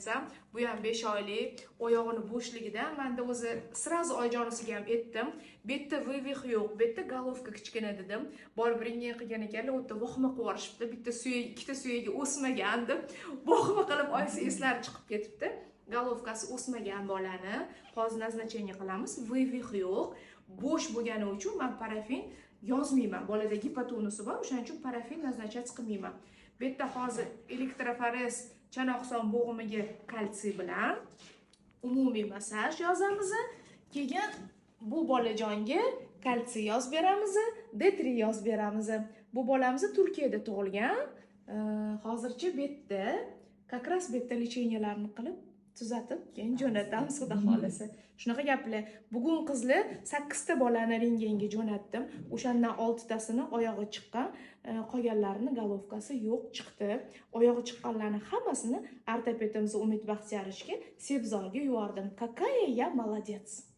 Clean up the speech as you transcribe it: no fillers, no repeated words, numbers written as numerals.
aytsam, bu ham 5 oylik, oyog'ini bo'shligidan menda o'zi srazu oyijonisiga ham aytdim. Bu yerda vivih yo'q, bu yerda golovka kichkina dedim. Borib rentgen qilgan ekanlar, u yerda vohma qilib yuborishibdi. Bitta suyak, ikkita suyagi o'smagan deb vohma qilib oyisi eslari chiqib ketibdi. Golovkasi o'smagan bolani hozir назначение qilamiz. Vivih yo'q. Bo'sh bo'lgani uchun men parafin yozmayman. Bolada gipotonusi bor, o'shaning uchun parafin назначать qilmayman. Bu yerda hozir elektroforez chanoqson bo'g'imiga kalsiy bilan umumiy massaj yozamiz. Keyin bu bolajonga kalsiy yozib beramiz, D3 yozib beramiz. Bu bolamiz Turkiyada tug'ilgan. Hozircha bu yerda как раз bu yerda lecheniyalarni qilib tuzatib, keyin jo'natamiz xudo xolasa. Shunaqa gaplar. Bugun qizlar 8 ta bolani rentgenga jo'natdim. O'shandan 6 tasini oyog'i chiqqan, qolganlarini golovkasi yo'q chiqdi. Oyog'i chiqqanlarni hammasini ortopedimiz Umid Baxtiyorovga Sebzorga yubordim. Какая я молодец.